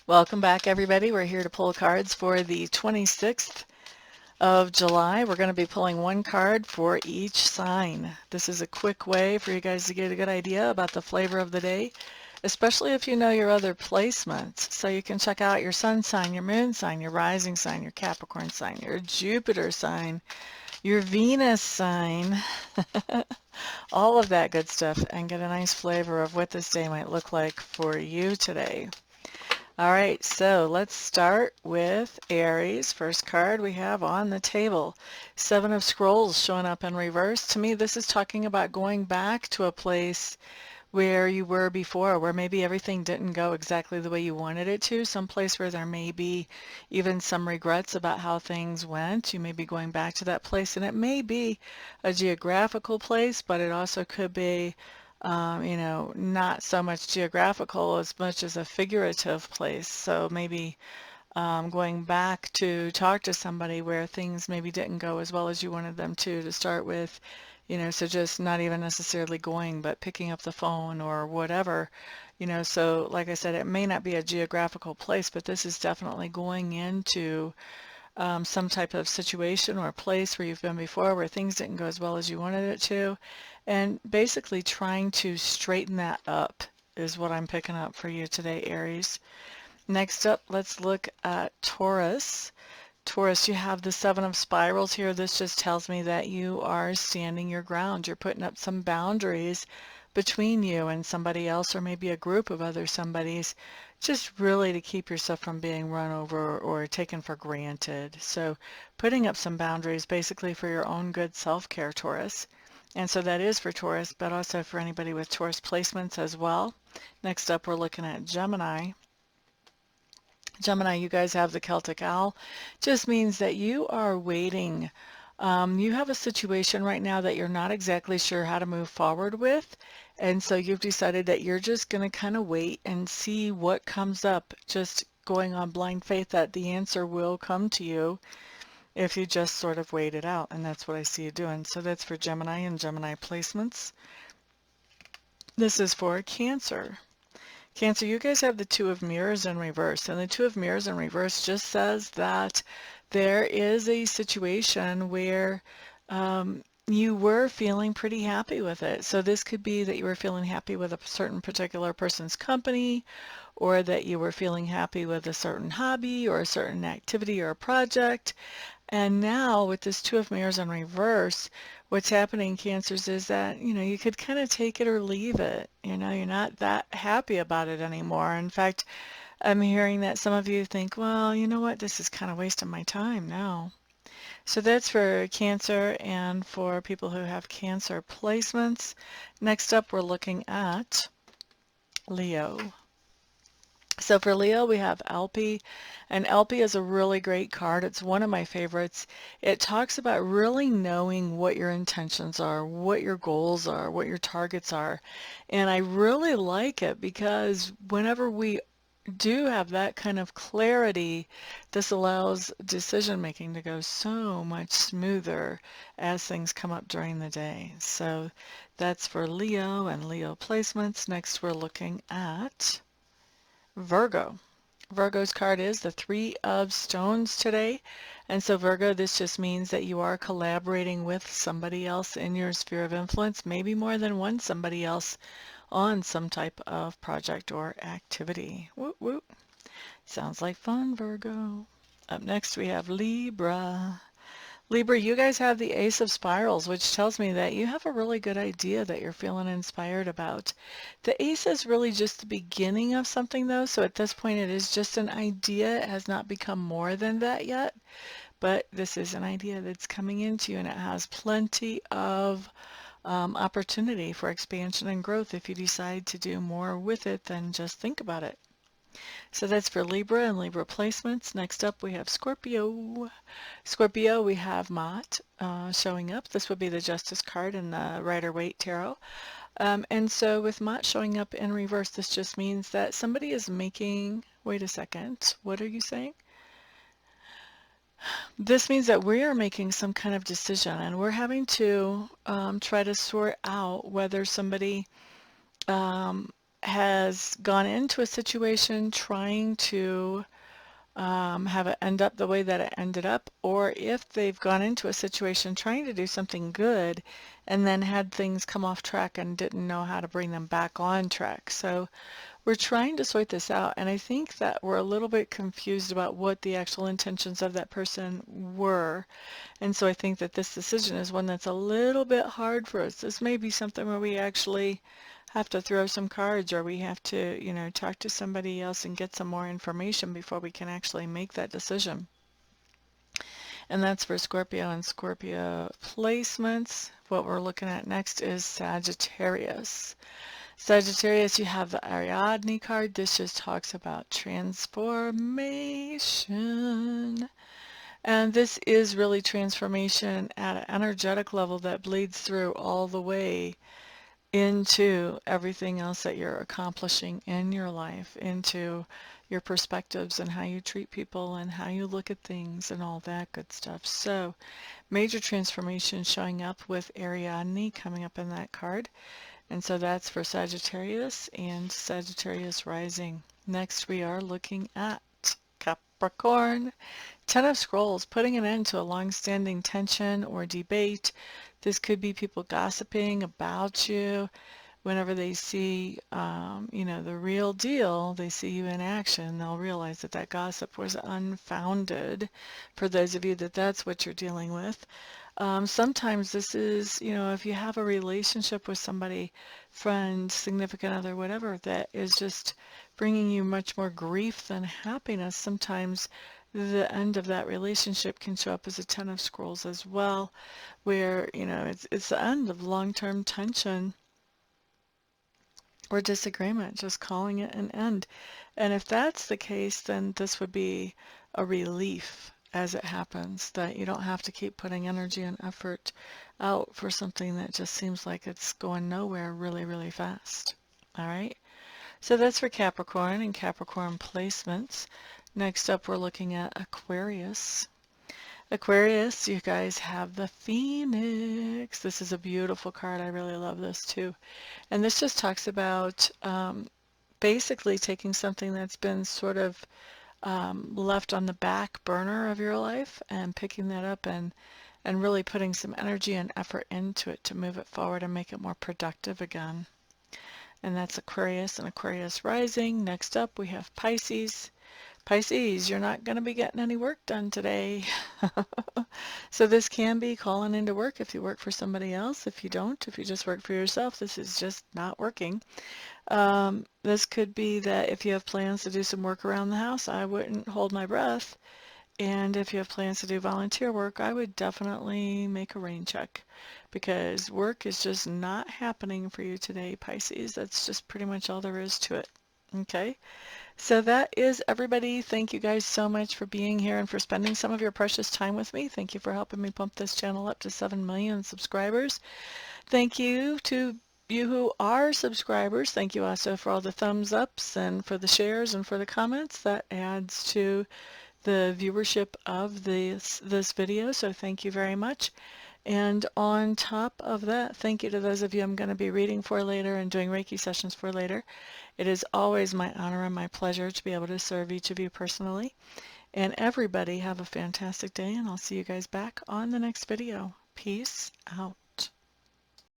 Welcome back, everybody. We're here to pull cards for the 26th of July. We're going to be pulling one card for each sign. This is a quick way for you guys to get a good idea about the flavor of the day, especially if you know your other placements. So you can check out your sun sign, your moon sign, your rising sign, your Capricorn sign, your Jupiter sign, your Venus sign, all of that good stuff, and get a nice flavor of what this day might look like for you today. All right, so let's start with Aries. First card we have on the table, Seven of Scrolls showing up in reverse. To me, this is talking about going back to a place where you were before, where maybe everything didn't go exactly the way you wanted it to, some place where there may be even some regrets about how things went. You may be going back to that place, and it may be a geographical place, but it also could be not so much geographical as much as a figurative place. So maybe going back to talk to somebody where things maybe didn't go as well as you wanted them to start with, so just not even necessarily going, but picking up the phone or whatever, so like I said, it may not be a geographical place, but this is definitely going into some type of situation or place where you've been before where things didn't go as well as you wanted it to, and basically trying to straighten that up is what I'm picking up for you today, Aries. Next up, let's look at Taurus. Taurus, you have the Seven of Spirals here. This just tells me that you are standing your ground. You're putting up some boundaries between you and somebody else, or maybe a group of other somebodies, just really to keep yourself from being run over or taken for granted. So putting up some boundaries basically for your own good self-care, Taurus. And so that is for Taurus, but also for anybody with Taurus placements as well. Next up, we're looking at Gemini. Gemini, you guys have the Celtic Owl. Just means that you are waiting. You have a situation right now that you're not exactly sure how to move forward with. And so you've decided that you're just going to kind of wait and see what comes up, just going on blind faith that the answer will come to you if you just sort of wait it out. And that's what I see you doing. So that's for Gemini and Gemini placements. This is for Cancer. Cancer, you guys have the Two of Mirrors in reverse, and the Two of Mirrors in reverse just says that there is a situation where you were feeling pretty happy with it. So this could be that you were feeling happy with a certain particular person's company, or that you were feeling happy with a certain hobby or a certain activity or a project. And now with this Two of Mirrors in reverse, what's happening, Cancers, is that, you could kind of take it or leave it. You're not that happy about it anymore. In fact, I'm hearing that some of you think, well, you know what, this is kind of wasting my time now. So that's for Cancer and for people who have Cancer placements. Next up, we're looking at Leo. So for Leo, we have LP, and LP is a really great card. It's one of my favorites. It talks about really knowing what your intentions are, what your goals are, what your targets are. And I really like it because whenever we do have that kind of clarity, this allows decision making to go so much smoother as things come up during the day. So that's for Leo and Leo placements. Next, we're looking at Virgo. Virgo's card is the Three of Stones today. And so Virgo, this just means that you are collaborating with somebody else in your sphere of influence, maybe more than one somebody else on some type of project or activity. Whoop, whoop. Sounds like fun, Virgo. Up next we have Libra. Libra, you guys have the Ace of Spirals, which tells me that you have a really good idea that you're feeling inspired about. The Ace is really just the beginning of something, though, so at this point it is just an idea. It has not become more than that yet, but this is an idea that's coming into you, and it has plenty of opportunity for expansion and growth if you decide to do more with it than just think about it. So that's for Libra and Libra placements. Next up, we have Scorpio. Scorpio, we have Mott showing up. This would be the Justice card in the Rider-Waite Tarot. And so with Mott showing up in reverse, this just means that somebody is making... Wait a second. What are you saying? This means that we are making some kind of decision, and we're having to try to sort out whether somebody has gone into a situation trying to have it end up the way that it ended up, or if they've gone into a situation trying to do something good and then had things come off track and didn't know how to bring them back on track. So we're trying to sort this out, and I think that we're a little bit confused about what the actual intentions of that person were. And so I think that this decision is one that's a little bit hard for us. This may be something where we actually have to throw some cards, or we have to, talk to somebody else and get some more information before we can actually make that decision. And that's for Scorpio and Scorpio placements. What we're looking at next is Sagittarius. Sagittarius, you have the Ariadne card. This just talks about transformation. And this is really transformation at an energetic level that bleeds through all the way into everything else that you're accomplishing in your life, into your perspectives and how you treat people and how you look at things and all that good stuff. So major transformation showing up with Ariadne coming up in that card. And so that's for Sagittarius and Sagittarius rising. Next we are looking at Capricorn. Ten of Scrolls, putting an end to a long-standing tension or debate. This could be people gossiping about you. Whenever they see, the real deal, they see you in action, they'll realize that that gossip was unfounded. For those of you that that's what you're dealing with. Sometimes this is, if you have a relationship with somebody, friend, significant other, whatever, that is just bringing you much more grief than happiness, sometimes the end of that relationship can show up as a Ten of Scrolls as well, where, it's the end of long-term tension or disagreement, just calling it an end. And if that's the case, then this would be a relief as it happens, that you don't have to keep putting energy and effort out for something that just seems like it's going nowhere really, really fast. All right? So that's for Capricorn and Capricorn placements. Next up, we're looking at Aquarius. Aquarius, you guys have the Phoenix. This is a beautiful card. I really love this too. And this just talks about basically taking something that's been sort of left on the back burner of your life and picking that up and really putting some energy and effort into it to move it forward and make it more productive again. And that's Aquarius and Aquarius rising. Next up, we have Pisces. Pisces, you're not going to be getting any work done today. So this can be calling into work if you work for somebody else. If you don't, if you just work for yourself, this is just not working. This could be that if you have plans to do some work around the house, I wouldn't hold my breath. And if you have plans to do volunteer work, I would definitely make a rain check, because work is just not happening for you today, Pisces. That's just pretty much all there is to it. Okay? So that is everybody. Thank you guys so much for being here and for spending some of your precious time with me. Thank you for helping me pump this channel up to 7 million subscribers. Thank you to you who are subscribers. Thank you also for all the thumbs ups and for the shares and for the comments. That adds to the viewership of this video, so thank you very much. And on top of that, thank you to those of you I'm going to be reading for later and doing Reiki sessions for later. It is always my honor and my pleasure to be able to serve each of you personally. And everybody have a fantastic day, and I'll see you guys back on the next video. Peace out.